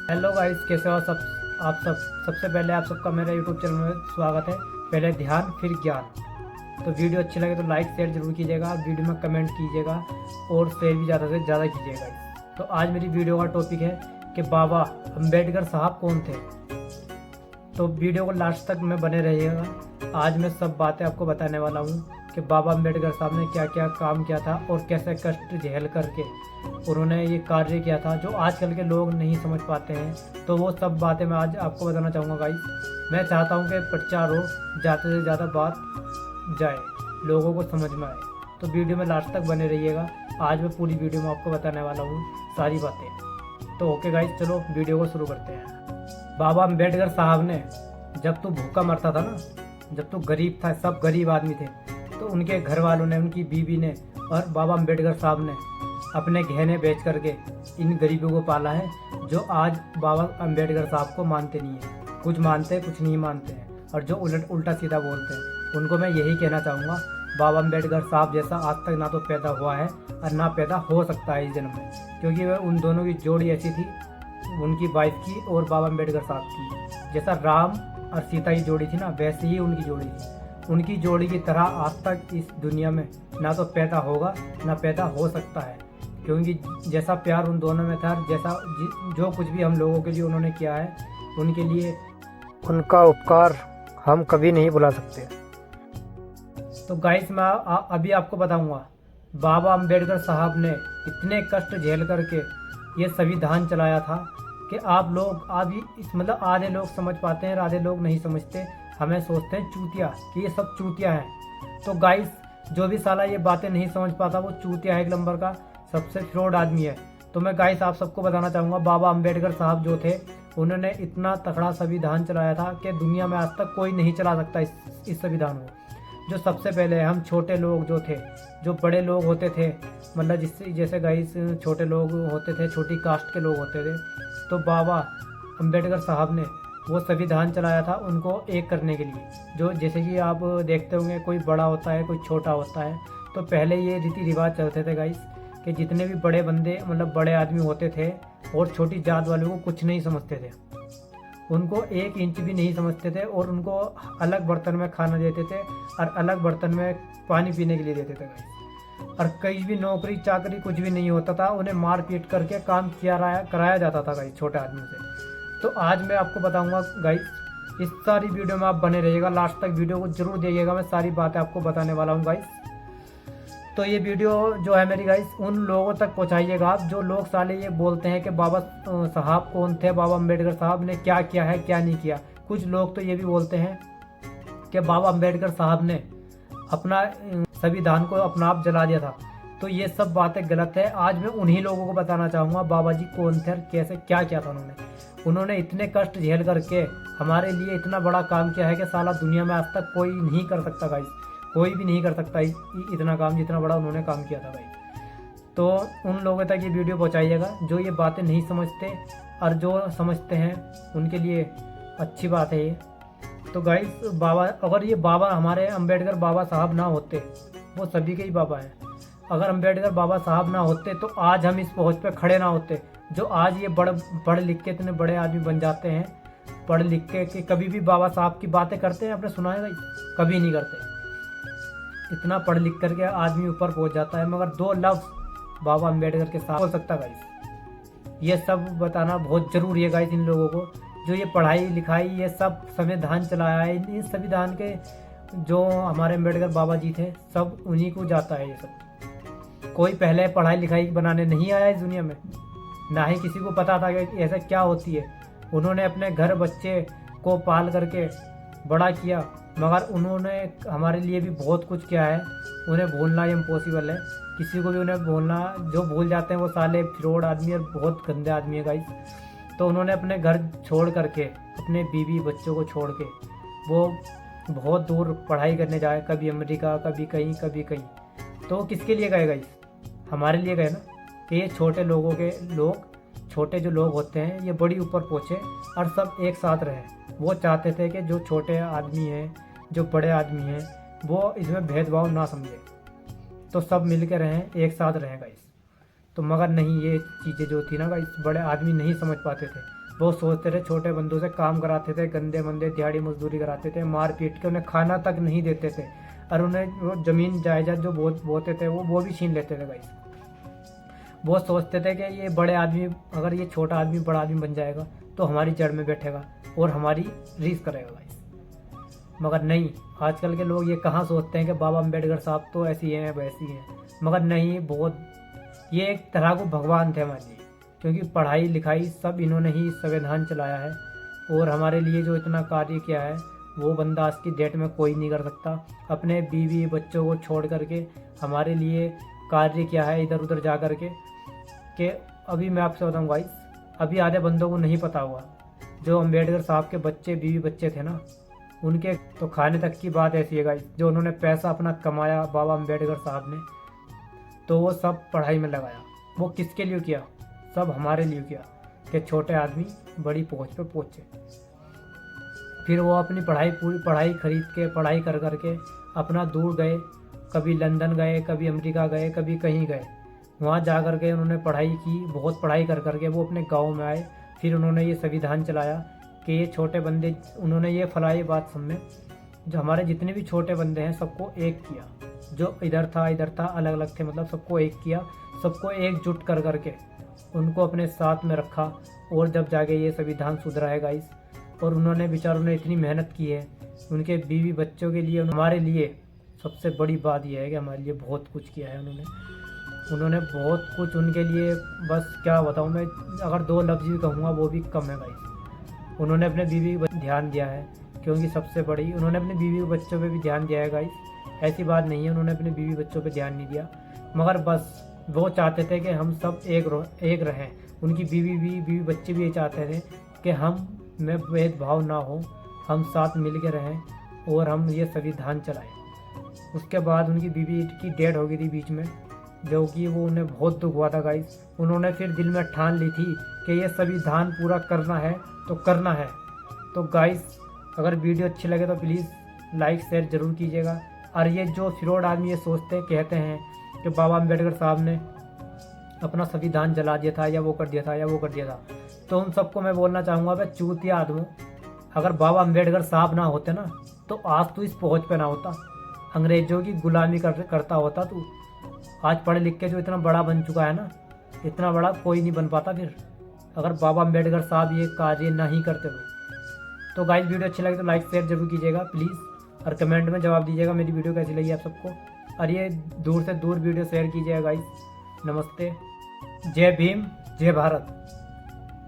Hello guys, कैसे हो सब आप सब। सबसे पहले आप सबका मेरे यूट्यूब चैनल में स्वागत है। पहले ध्यान फिर ज्ञान। तो वीडियो अच्छी लगे तो लाइक शेयर जरूर कीजिएगा, वीडियो में कमेंट कीजिएगा और शेयर भी ज़्यादा से ज़्यादा कीजिएगा। तो आज मेरी वीडियो का टॉपिक है कि बाबा अम्बेडकर साहब कौन थे। तो वीडियो को लास्ट तक में बने रहिएगा। आज मैं सब बातें आपको बताने वाला हूँ कि बाबा अम्बेडकर साहब ने क्या क्या काम किया था और कैसे कष्ट झेल करके उन्होंने ये कार्य किया था जो आजकल के लोग नहीं समझ पाते हैं। तो वो सब बातें मैं आज आपको बताना चाहूँगा गाइस। मैं चाहता हूँ कि प्रचार हो, ज़्यादा से ज़्यादा बात जाए, लोगों को समझ में आए। तो वीडियो में लास्ट तक बने रहिएगा। आज मैं पूरी वीडियो में आपको बताने वाला हूँ सारी बातें। तो ओके गाइस, चलो वीडियो को शुरू करते हैं। बाबा अम्बेडकर साहब ने जब तो भूखा मरता था ना, जब तो गरीब था, सब गरीब आदमी थे, तो उनके घर वालों ने, उनकी बीवी ने और बाबा अम्बेडकर साहब ने अपने गहने बेच करके इन गरीबों को पाला है, जो आज बाबा अम्बेडकर साहब को मानते नहीं है। कुछ मानते हैं, कुछ नहीं मानते हैं, और जो उल्टा सीधा बोलते हैं उनको मैं यही कहना चाहूँगा, बाबा अम्बेडकर साहब जैसा आज तक ना तो पैदा हुआ है और ना पैदा हो सकता है इस जन्म में, क्योंकि वह उन दोनों की जोड़ी ऐसी थी, उनकी वाइफ की और बाबा अम्बेडकर साहब की। जैसा राम और सीता की जोड़ी थी ना, वैसे ही उनकी जोड़ी थी। उनकी जोड़ी की तरह आज तक इस दुनिया में ना तो पैदा होगा ना पैदा हो सकता है, क्योंकि जैसा प्यार उन दोनों में था, जैसा जो कुछ भी हम लोगों के लिए उन्होंने किया है, उनके लिए उनका उपकार हम कभी नहीं भुला सकते। तो गाइस, मैं अभी आपको बताऊंगा बाबा अम्बेडकर साहब ने इतने कष्ट झेल करके ये संविधान चलाया था कि आप लोग अभी मतलब आधे लोग समझ पाते हैं, आधे लोग नहीं समझते। हमें सोचते हैं चूतिया, कि ये सब चूतिया हैं। तो गाइस, जो भी साला ये बातें नहीं समझ पाता वो चूतिया है, एक नंबर का सबसे फ्रॉड आदमी है। तो मैं गाइस आप सबको बताना चाहूँगा, बाबा अम्बेडकर साहब जो थे, उन्होंने इतना तगड़ा संविधान चलाया था कि दुनिया में आज तक कोई नहीं चला सकता इस संविधान को। जो सबसे पहले हम छोटे लोग जो थे, जो बड़े लोग होते थे, मतलब जैसे गाइस छोटे लोग होते थे, छोटी कास्ट के लोग होते थे, तो बाबा अम्बेडकर साहब ने वो संविधान चलाया था उनको एक करने के लिए। जो जैसे कि आप देखते होंगे, कोई बड़ा होता है, कोई छोटा होता है, तो पहले ये रीति रिवाज चलते थे गाइस कि जितने भी बड़े बंदे मतलब बड़े आदमी होते थे और छोटी जात वालों को कुछ नहीं समझते थे, उनको 1 इंच भी नहीं समझते थे, और उनको अलग बर्तन में खाना देते थे और अलग बर्तन में पानी पीने के लिए देते थे गाइस। और कहीं भी नौकरी चाकरी कुछ भी नहीं होता था, उन्हें मार पीट करके काम कराया जाता था गाइस छोटे आदमी से। तो आज मैं आपको बताऊंगा गाइस, इस सारी वीडियो में आप बने रहिएगा, लास्ट तक वीडियो को जरूर देखिएगा। मैं सारी बातें आपको बताने वाला हूँ गाइस। तो ये वीडियो जो है मेरी गाइस, उन लोगों तक पहुँचाइएगा आप जो लोग साले ये बोलते हैं कि बाबा साहब कौन थे, बाबा अम्बेडकर साहब ने क्या किया है क्या नहीं किया। कुछ लोग तो ये भी बोलते हैं कि बाबा अम्बेडकर साहब ने अपना संविधान को अपना आप जला दिया था। तो ये सब बातें गलत है। आज मैं उन्हीं लोगों को बताना चाहूँगा बाबा जी कौन थे और कैसे क्या किया था उन्होंने इतने कष्ट झेल करके हमारे लिए इतना बड़ा काम किया है कि साला दुनिया में आज तक कोई नहीं कर सकता गाइस, कोई भी नहीं कर सकता इतना काम जितना बड़ा उन्होंने काम किया था गाइस। तो उन लोगों तक ये वीडियो पहुँचाइएगा जो ये बातें नहीं समझते, और जो समझते हैं उनके लिए अच्छी बात है ये। तो गाइस, बाबा अगर ये बाबा हमारे अम्बेडकर बाबा साहब ना होते, वो सभी के ही बाबा हैं, अगर अम्बेडकर बाबा साहब ना होते तो आज हम इस पहुँच पे खड़े ना होते। जो आज ये पढ़ लिख के इतने बड़े आदमी बन जाते हैं, पढ़ लिख के कि कभी भी बाबा साहब की बातें करते हैं, आपने सुना है भाई? कभी नहीं करते। इतना पढ़ लिख करके आदमी ऊपर पहुंच जाता है, मगर 2 लफ्ज़ बाबा अम्बेडकर के साथ बोल सकता गाइस। ये सब बताना बहुत ज़रूरी है गाइस इन लोगों को, जो ये पढ़ाई लिखाई ये सब संविधान चलाया है। इस संविधान के जो हमारे अम्बेडकर बाबा जी थे, सब उन्हीं को जाता है ये सब। कोई पहले पढ़ाई लिखाई बनाने नहीं आया इस दुनिया में, ना ही किसी को पता था कि ऐसा क्या होती है। उन्होंने अपने घर बच्चे को पाल करके बड़ा किया, मगर उन्होंने हमारे लिए भी बहुत कुछ किया है। उन्हें भूलना इम्पॉसिबल है, किसी को भी उन्हें भूलना, जो भूल जाते हैं वो साले फ्रॉड आदमी और बहुत गंदे आदमी है गाइस। तो उन्होंने अपने घर छोड़ करके, अपने बीवी बच्चों को छोड़ के वो बहुत दूर पढ़ाई करने जाए, कभी अमेरिका, कभी कहीं कभी कहीं। तो किसके लिए गए गाइस? हमारे लिए गए ना, कि ये छोटे लोगों के छोटे जो लोग होते हैं ये बड़ी ऊपर पहुँचे और सब एक साथ रहें। वो चाहते थे कि जो छोटे आदमी हैं, जो बड़े आदमी हैं, वो इसमें भेदभाव ना समझे, तो सब मिल के रहें, एक साथ रहें गाइस। तो मगर नहीं, ये चीज़ें जो थी ना गाइस, बड़े आदमी नहीं समझ पाते थे। वो सोचते थे, छोटे बंदों से काम कराते थे, गंदे मंदे दिहाड़ी मजदूरी कराते थे, मार पीट के उन्हें खाना तक नहीं देते थे, और उन्हें वो ज़मीन जायदाद जो बोते थे वो भी छीन लेते थे गाइस। वो सोचते थे कि ये बड़े आदमी, अगर ये छोटा आदमी बड़ा आदमी बन जाएगा तो हमारी जड़ में बैठेगा और हमारी रीस करेगा गाइस। मगर नहीं, आजकल के लोग ये कहाँ सोचते हैं कि बाबा अम्बेडकर साहब तो ऐसी हैं वैसी हैं। मगर नहीं, बहुत ये एक तरह को भगवान थे हमारे लिए, क्योंकि पढ़ाई लिखाई सब इन्होंने ही संविधान चलाया है, और हमारे लिए जो इतना कार्य किया है वो बंदा आज की डेट में कोई नहीं कर सकता। अपने बीवी बच्चों को छोड़ करके हमारे लिए कार्य किया है इधर उधर जा कर के, कि अभी मैं आपसे बताऊँ गाइस, अभी आधे बंदों को नहीं पता हुआ, जो अम्बेडकर साहब के बच्चे बीवी बच्चे थे ना, उनके तो खाने तक की बात ऐसी है गाइस, जो उन्होंने पैसा अपना कमाया बाबा अम्बेडकर साहब ने, तो वो सब पढ़ाई में लगाया। वो किसके लिए किया? सब हमारे लिए किया, कि छोटे आदमी बड़ी पहुंच पे पहुंचे। फिर वो अपनी पूरी पढ़ाई खरीद के, पढ़ाई कर करके अपना दूर गए, कभी लंदन गए, कभी अमेरिका गए, कभी कहीं गए। वहाँ जा कर के उन्होंने पढ़ाई की, बहुत पढ़ाई कर करके वो अपने गांव में आए। फिर उन्होंने ये संविधान चलाया कि ये छोटे बंदे, उन्होंने ये फलाई बात सब में, जो हमारे जितने भी छोटे बंदे हैं सबको एक किया, जो इधर था अलग अलग थे, मतलब सबको एक किया, सबको एकजुट कर करके उनको अपने साथ में रखा, और जब जाके ये संविधान सुधरा है गाइस। और उन्होंने बेचारों ने इतनी मेहनत की है उनके बीवी बच्चों के लिए। हमारे लिए सबसे बड़ी बात यह है कि हमारे लिए बहुत कुछ किया है उन्होंने बहुत कुछ उनके लिए, बस क्या बताऊँ मैं, अगर 2 लफ्ज़ भी कहूँगा वो भी कम है गाइस। उन्होंने अपने बीवी पर ध्यान दिया है, क्योंकि सबसे बड़ी, उन्होंने अपने बीवी बच्चों पे भी ध्यान दिया है गाइस। ऐसी बात नहीं है उन्होंने अपने बीवी बच्चों पे ध्यान नहीं दिया, मगर बस वो चाहते थे कि हम सब एक रहें। उनकी बीवी बच्चे भी ये चाहते थे कि हम में भेदभाव ना हो, हम साथ मिल के रहें और हम ये संविधान चलाएं। उसके बाद उनकी बीवी की डेथ हो गई थी बीच में, जो कि वो उन्हें बहुत दुख हुआ था गाइस। उन्होंने फिर दिल में ठान ली थी कि ये संविधान पूरा करना है तो करना है। तो गाइस, अगर वीडियो अच्छी लगे तो प्लीज़ लाइक शेयर ज़रूर कीजिएगा। और ये जो फ्रॉड आदमी ये सोचते कहते हैं कि बाबा अम्बेडकर साहब ने अपना संविधान जला दिया था, या वो कर दिया था, या वो कर दिया था, तो उन सबको मैं बोलना चाहूँगा, भाई चूतिया आदमी, अगर बाबा अम्बेडकर साहब ना होते ना तो आज तू इस पहुँच पे ना होता, अंग्रेजों की गुलामी करता होता तू। आज पढ़े लिख के जो इतना बड़ा बन चुका है ना, इतना बड़ा कोई नहीं बन पाता फिर, अगर बाबा अम्बेडकर साहब ये कार्य नहीं करते तो गाइस, वीडियो अच्छी लगी तो लाइक शेयर जरूर कीजिएगा प्लीज़, और कमेंट में जवाब दीजिएगा मेरी वीडियो कैसी लगी आप सबको। और ये दूर से दूर वीडियो शेयर कीजिएगा गाइस। नमस्ते, जय भीम, जय भारत।